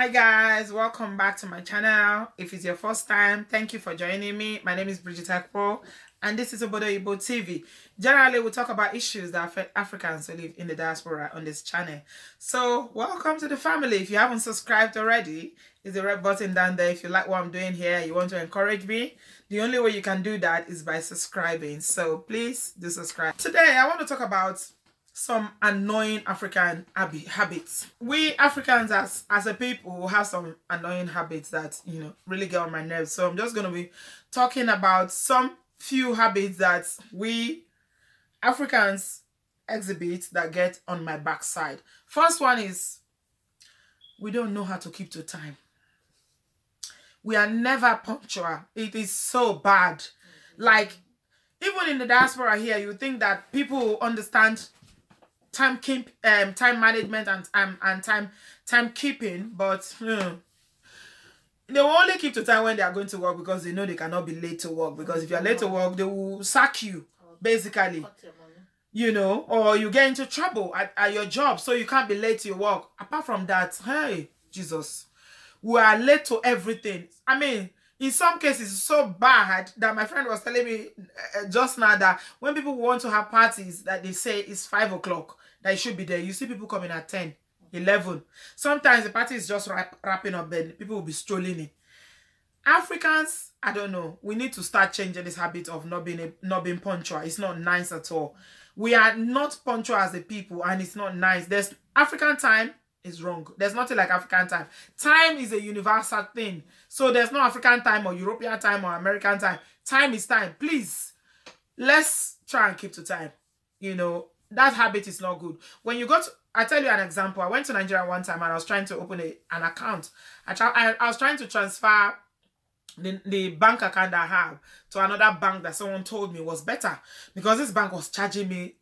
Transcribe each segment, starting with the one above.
Hi guys, welcome back to my channel. If it's your first time, thank you for joining me. My name is Bridget Akpo and this is Obodo TV. Generally, we talk about issues that affect Africans who live in the diaspora on this channel. So welcome to the family. If you haven't subscribed already, there's a red button down there. If you like what I'm doing here, you want to encourage me, the only way you can do that is by subscribing. So please do subscribe. Today, I want to talk about some annoying African habits. We Africans as a people have some annoying habits that, really get on my nerves. So I'm just going to be talking about some few habits that we Africans exhibit that get on my backside. First one is we don't know how to keep to time. We are never punctual. It is so bad. Like, even in the diaspora here, you think that people understand time management and time keeping, but they will only keep to time when they are going to work because they know they cannot be late to work. Because if you are late to work, they will sack you, basically, or you get into trouble at your job, so you can't be late to your work. Apart from that, hey, Jesus, we are late to everything. I mean, in some cases, it's so bad that my friend was telling me just now that when people want to have parties that they say it's 5 o'clock, that it should be there, you see people coming at 10, 11. Sometimes the party is just wrapping up, then people will be strolling in. Africans, I don't know. We need to start changing this habit of not being punctual. It's not nice at all. We are not punctual as a people, and it's not nice. There's African time is wrong. There's nothing like African time. Time is a universal thing. So there's no African time or European time or American time. Time is time. Please, let's try and keep to time. That habit is not good. When you go to, I tell you an example. I went to Nigeria one time and I was trying to open an account. I was trying to transfer the bank account I have to another bank that someone told me was better, because this bank was charging me,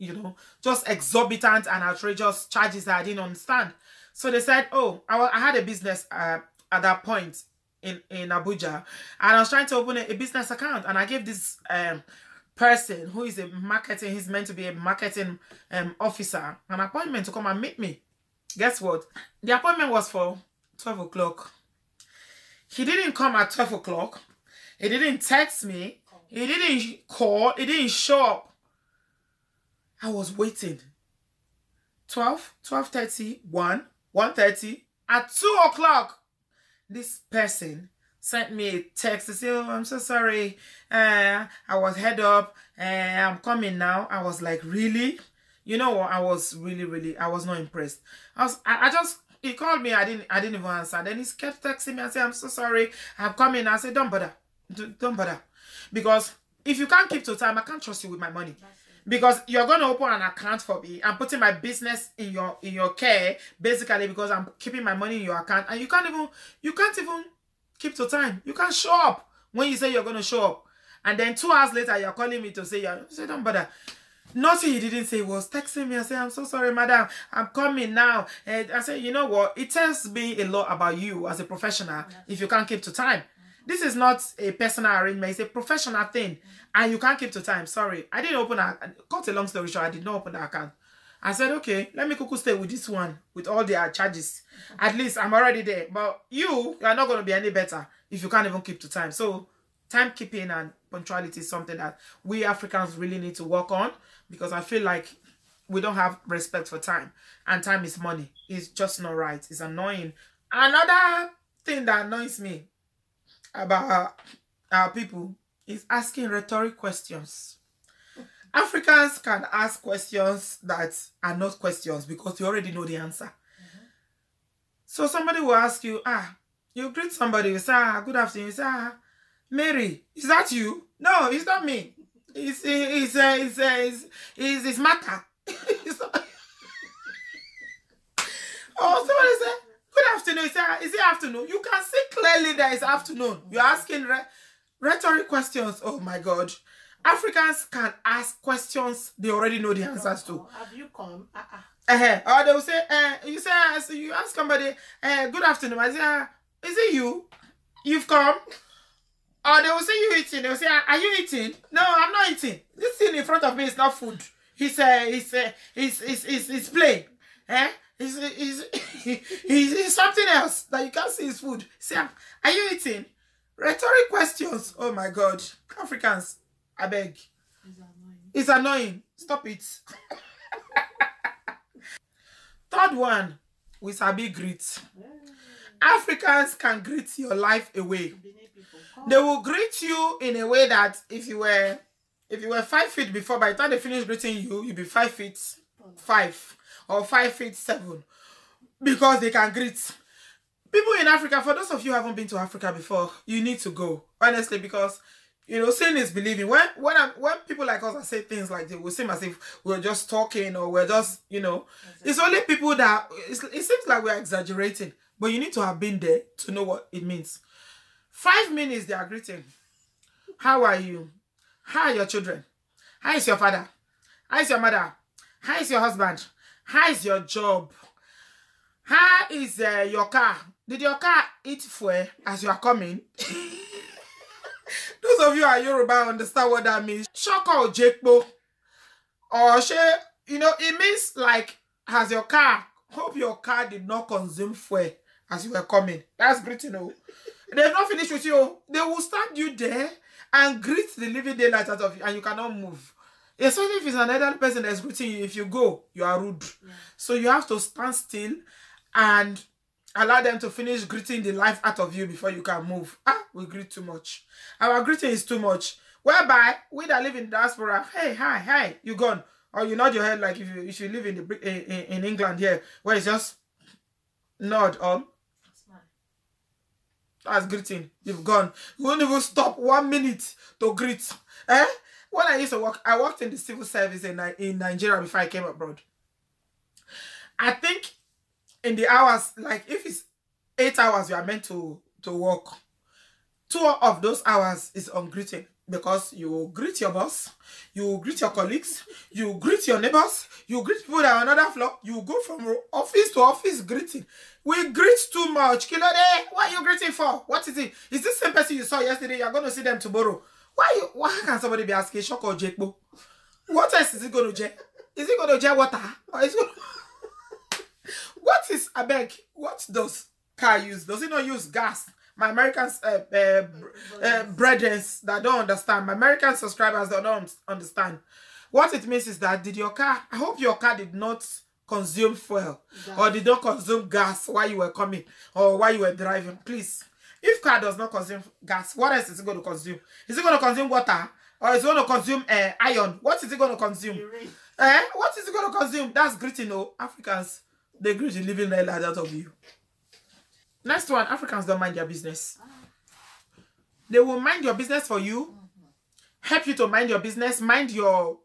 just exorbitant and outrageous charges that I didn't understand. So they said, oh, I had a business at that point in Abuja, and I was trying to open a business account, and I gave this person who is he's meant to be a marketing officer, an appointment to come and meet me. Guess what? The appointment was for 12 o'clock. He didn't come at 12 o'clock. He didn't text me. He didn't call. He didn't show up. I was waiting. 12, 12:30, 1, 1:30. At 2 o'clock, this person sent me a text to say, oh, I'm so sorry. I was head up. I'm coming now. I was like, really? You know what? I was I was not impressed. He called me. I didn't even answer. Then he kept texting me and said, I'm so sorry. I'm coming. I said, don't bother. Don't bother. Because if you can't keep to time, I can't trust you with my money. Because you're going to open an account for me. I'm putting my business in your care, basically, because I'm keeping my money in your account. And you can't even keep to time. You can't show up when you say you're going to show up. And then 2 hours later, you're calling me to say, don't bother. Nothing he didn't say. Was texting me and saying, I'm so sorry, madam. I'm coming now. And I said, you know what? It tells me a lot about you as a professional if you can't keep to time. This is not a personal arrangement. It's a professional thing. And you can't keep to time. Sorry. I didn't open cut a long story short, I did not open the account. I said, okay, let me stay with this one with all their charges. At least I'm already there. But you are not going to be any better if you can't even keep to time. So timekeeping and punctuality is something that we Africans really need to work on, because I feel like we don't have respect for time. And time is money. It's just not right. It's annoying. Another thing that annoys me about our people is asking rhetoric questions. Africans can ask questions that are not questions because they already know the answer. So somebody will ask you, you greet somebody, you say, good afternoon, you say, Mary, is that you? No, it's not me. It's Mata. Oh, somebody say, good afternoon. You say, is it afternoon? You can see clearly that it's afternoon. You're asking rhetoric questions. Oh my God. Africans can ask questions they already know the answers to. Have you come? Or they will say, so you ask somebody, good afternoon. I say, is it you? You've come? Or they will say you eating. They will say, are you eating? No, I'm not eating. This thing in front of me is not food. It's plain. He's something else that you can't see his food. See, are you eating? Rhetoric questions. Oh my God. Africans, I beg. It's annoying. Stop it. Third one, we sabi greet. Africans can greet your life away. They will greet you in a way that if you were 5 feet before, by the time they finish greeting you, you'll be 5 feet 5 or 5 feet 7, because they can greet. People in Africa, for those of you who haven't been to Africa before, you need to go, honestly, because seeing is believing. When people like us are saying things like, they will seem as if we're just talking, or we're just, it's only people that it seems like we're exaggerating, but you need to have been there to know what it means. 5 minutes they are greeting. How are you? How are your children? How is your father? How is your mother? How is your husband? How is your job? How is your car? Did your car eat fuel as you are coming? Those of you who are Yoruba understand what that means. Shoko or jekbo. Or it means like, has your car, hope your car did not consume fuel as you were coming. That's greeting. They've not finished with you. They will stand you there and greet the living daylight out of you, and you cannot move. Especially if it's another person that's greeting you. If you go, you are rude. Yeah. So you have to stand still and allow them to finish greeting the life out of you before you can move. We greet too much. Our greeting is too much. Whereby, we that live in diaspora, hey, hi, you gone. Or you nod your head like if you live in England here, where it's just nod on. That's greeting. You've gone. You won't even stop 1 minute to greet. When I used to work, I worked in the civil service in Nigeria before I came abroad. I think in the hours, like if it's 8 hours you are meant to work, 2 of those hours is on greeting, because you greet your boss, you greet your colleagues, you greet your neighbors, you greet people that are on another floor, you go from office to office greeting. We greet too much. Kilode, what are you greeting for? What is it? Is this same person you saw yesterday? You're going to see them tomorrow. Why can somebody be asking Shoko or Jekbo? What else is it going to jet? Is it going to jet water? Or is it going to... What is, I beg, what does car use? Does it not use gas? My American brethren that don't understand, my American subscribers that don't understand. What it means is that I hope your car did not consume fuel or did not consume gas while you were coming or while you were driving. Please, if car does not consume gas, what else is it going to consume? Is it going to consume water, or is it going to consume iron? What is it going to consume? What is it going to consume? That's greeting. Africans, they greet the living life out of you. Next one, Africans don't mind their business. They will mind your business for you, help you to mind your business, mind your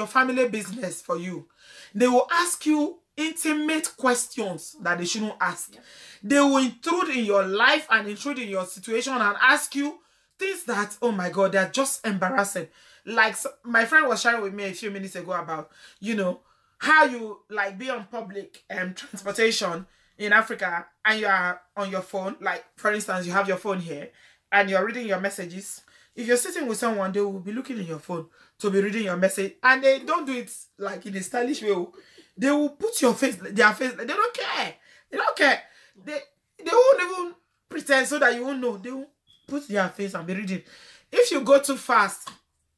family business for you. They will ask you intimate questions that they shouldn't ask. They will intrude in your life and intrude in your situation and ask you things that, oh my God, they're just embarrassing. Like my friend was sharing with me a few minutes ago about, how you like be on public transportation in Africa and you are on your phone. Like, for instance, you have your phone here and you're reading your messages. If you're sitting with someone, they will be looking in your phone to be reading your message, and they don't do it like in a stylish way. They will put their face, they don't care. They don't care. They won't even pretend so that you won't know. They will put their face and be reading. If you go too fast,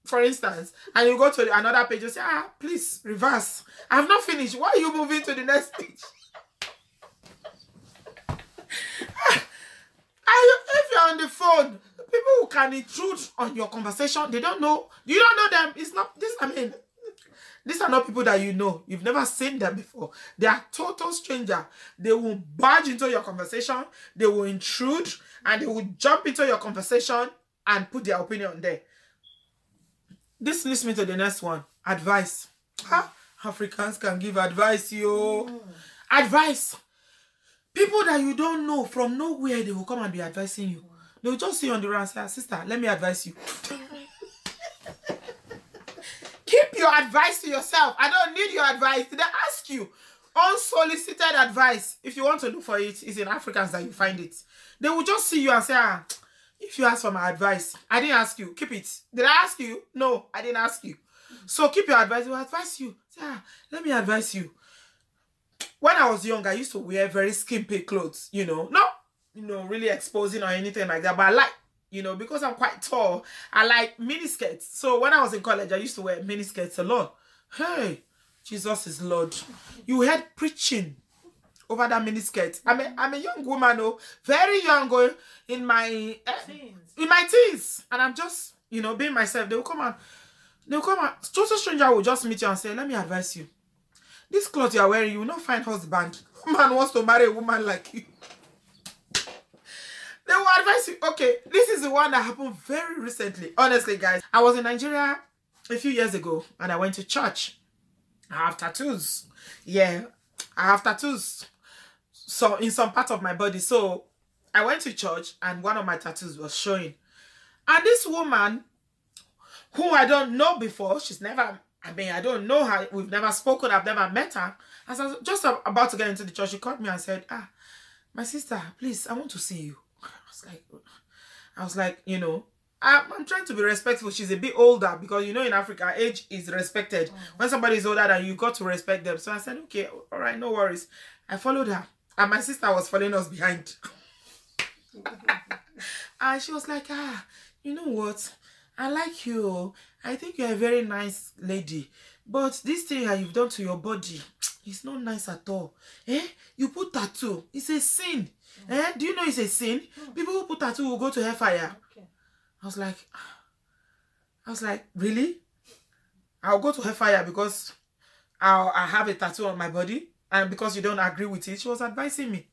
for instance, and you go to another page, you say, please reverse. I have not finished. Why are you moving to the next page? If you're on the phone, people who can intrude on your conversation, they don't know. You don't know them. It's not this. I mean, these are not people that you know. You've never seen them before. They are total stranger. They will barge into your conversation. They will intrude and they will jump into your conversation and put their opinion there. This leads me to the next one. Advice. Africans can give advice, yo. Advice. People that you don't know, from nowhere, they will come and be advising you. They will just see you on the road and say, sister, let me advise you. Keep your advice to yourself. I don't need your advice. Did I ask you? Unsolicited advice. If you want to look for it, it's in Africans that you find it. They will just see you and say, if you ask for my advice, I didn't ask you. Keep it. Did I ask you? No, I didn't ask you. So keep your advice. They will advise you. Say, let me advise you. when I was young, I used to wear very skimpy clothes, not, really exposing or anything like that. But I like, because I'm quite tall, I like mini skirts. So when I was in college, I used to wear mini skirts a lot. Hey, Jesus is Lord. You heard preaching over that mini skirt. I'm a young woman, oh, very young, oh, in my teens, and I'm just, being myself. They'll come out. Total stranger will just meet you and say, "Let me advise you. This cloth you are wearing, you will not find husband. Man wants to marry a woman like you." They will advise you. Okay, this is the one that happened very recently. Honestly, guys, I was in Nigeria a few years ago, and I went to church. I have tattoos. Yeah, I have tattoos. So in some part of my body. So I went to church, and one of my tattoos was showing. And this woman, who I don't know before, I don't know her, we've never spoken, I've never met her. As I was just about to get into the church, she called me and said, "My sister, please, I want to see you." I was like, I'm trying to be respectful. She's a bit older because, in Africa, age is respected. When somebody is older than you, got to respect them. So I said, okay, all right, no worries. I followed her, and my sister was following us behind. And she was like, you know what? I like you. I think you're a very nice lady. But this thing that you've done to your body, it's not nice at all. You put tattoo. It's a sin. Do you know it's a sin? People who put tattoo will go to hellfire. Okay. I was like, really? I'll go to hellfire because I have a tattoo on my body, and because you don't agree with it. She was advising me.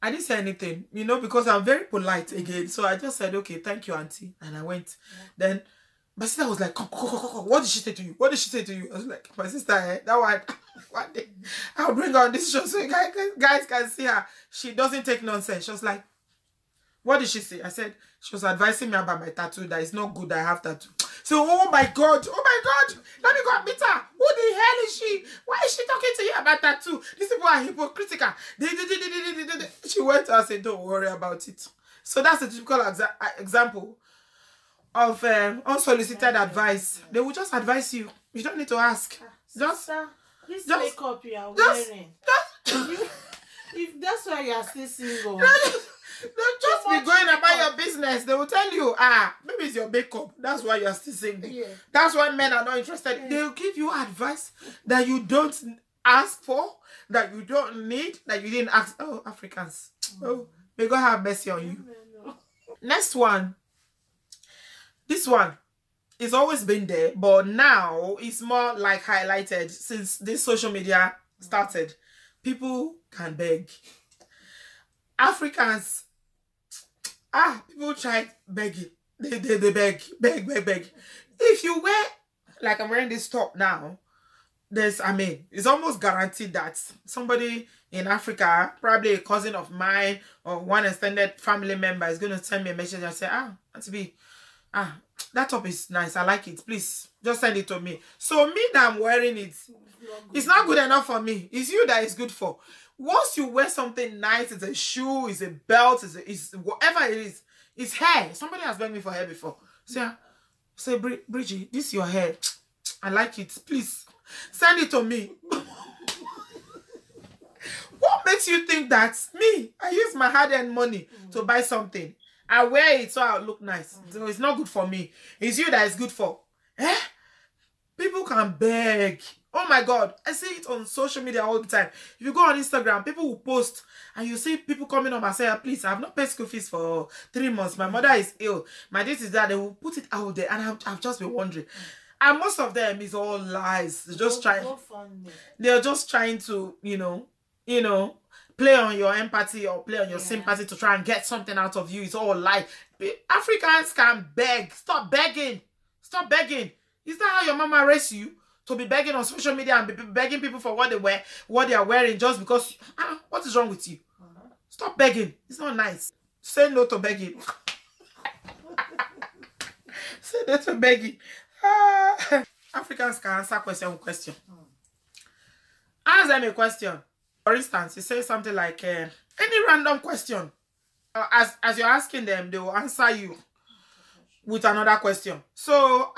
I didn't say anything, because I'm very polite again. So I just said, okay, thank you, auntie. And I went. Then my sister was like, what did she say to you? What did she say to you? I was like, my sister, that one day, I'll bring her on this show so you guys can see her. She doesn't take nonsense. She was like, what did she say? I said, she was advising me about my tattoo, that it's not good that I have tattoo. So, oh my God, let me go and meet her. Who the hell is she? Why is she talking to you about tattoo? These people are hypocritical. She went and said, don't worry about it. So that's a typical example of unsolicited advice. They will just advise you. You don't need to ask. This makeup you are wearing. If that's why you are still single. Don't just be going about your business. They will tell you, maybe it's your makeup. That's why you're still single. Yeah. That's why men are not interested. Yeah. They'll give you advice that you don't ask for, that you don't need, that you didn't ask. Oh, Africans. Oh, may God have mercy on you. No. Next one. This one. It's always been there, but now it's more like highlighted since this social media started. People can beg. Africans, people try begging. They beg. If you wear, like I'm wearing this top now, it's almost guaranteed that somebody in Africa, probably a cousin of mine or one extended family member, is going to send me a message and say, Auntie B, that top is nice. I like it. Please, just send it to me. So me that I'm wearing it, it's not good enough for me. It's you that it's good for. Once you wear something nice, it's a shoe, it's a belt, it's whatever it is, it's hair. Somebody has begged me for hair before. Say, Bridget, this is your hair. I like it. Please, send it to me. What makes you think that me? I use my hard-earned money to buy something. I wear it so I'll look nice. So it's not good for me. It's you that is good for. People can beg. Oh my God. I see it on social media all the time. If you go on Instagram, people will post and you see people coming up and say, please, I have not paid school fees for 3 months. My mother is ill. My this is that. They will put it out there and I've just been wondering. And most of them is all lies. They're just they're just trying to, play on your empathy or play on your sympathy to try and get something out of you. It's all lie. Africans can beg. Stop begging. Stop begging. Is that how your mama raised you? To be begging on social media and be begging people for what they are wearing just because, what is wrong with you? Stop begging. It's not nice. Say no to begging. Say no to begging. Africans can answer question with question. Ask them a question. For instance, you say something like any random question. As you're asking them, they will answer you with another question. So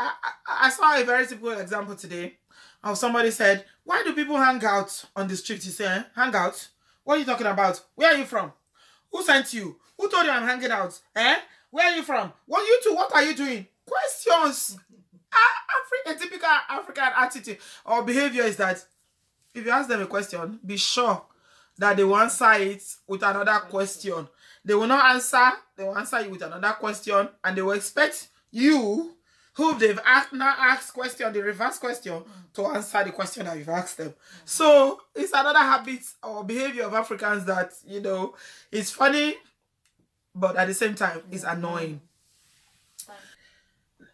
I saw a very simple example today of somebody said, why do people hang out on the street? He said, hang out? What are you talking about? Where are you from? Who sent you? Who told you I'm hanging out? Eh? Where are you from? What you two? What are you doing? Questions. A typical African attitude or behavior is that if you ask them a question, be sure that they will answer it with another question. They will not answer. They will answer you with another question, and they will expect you, who they've now asked question, the reverse question, to answer the question that you've asked them. So it's another habit or behavior of Africans that, you know, it's funny, but at the same time, it's annoying.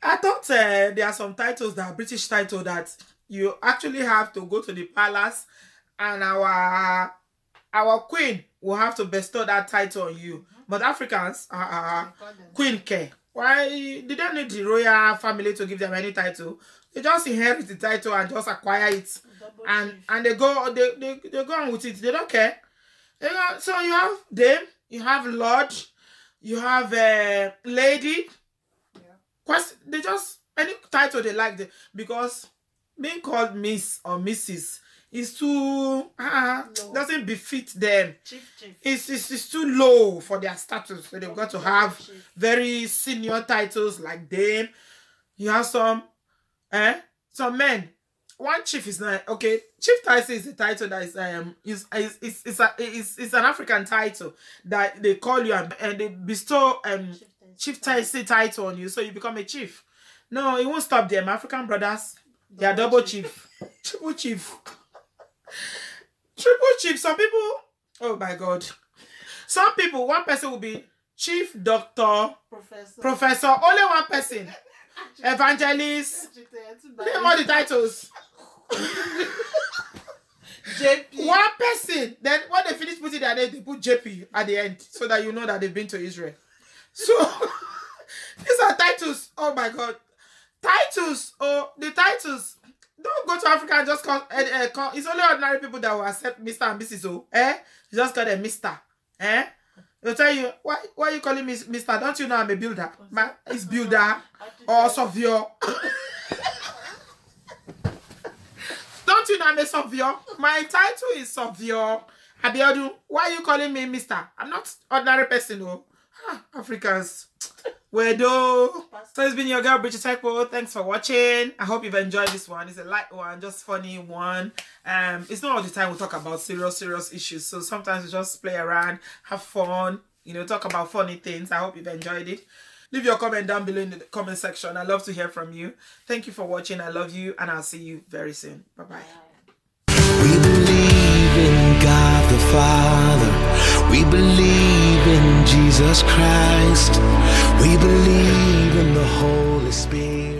I thought there are some titles that are British title that you actually have to go to the palace, and our queen will have to bestow that title on you. But Africans, queen care. Why they don't need the royal family to give them any title? They just inherit the title and just acquire it, and they go on with it. They don't care. So you have them, you have lord, you have lady. They just any title they like, because being called Miss or Mrs. is too doesn't befit them. Chief. It's too low for their status. So they've got to have very senior titles like them. You have some men. One chief is not okay. Chief title is a title that is an African title that they call you and they bestow chief title on you, so you become a chief. No, it won't stop them. African brothers, they are double chief, triple chief. Triple chief. Some people, oh my God. Some people, one person will be chief, doctor, professor. Only one person. Evangelist. Name all the titles. JP. One person. Then when they finish putting their name, they put JP at the end, so that you know that they've been to Israel. So these are titles. Oh my God. Titles. Oh, the titles. Don't go to Africa and just call it's only ordinary people that will accept Mr. and Mrs. O. You just call them Mr. They'll tell you, why are you calling me Mr.? Don't you know I'm a builder? It's builder or surveyor. Don't you know I'm a surveyor? My title is surveyor. Abiodun, why are you calling me Mr.? I'm not ordinary person, though. Africans. Wedo. So it's been your girl Bridget Ekpo. Thanks for watching. I hope you've enjoyed this one. It's a light one, just funny one. It's not all the time we talk about serious issues. So sometimes we just play around, have fun, you know, talk about funny things. I hope you've enjoyed it. Leave your comment down below in the comment section. I love to hear from you. Thank you for watching. I love you, and I'll see you very soon. Bye-bye. We believe in God the Father. We believe in Jesus Christ. We believe in the Holy Spirit.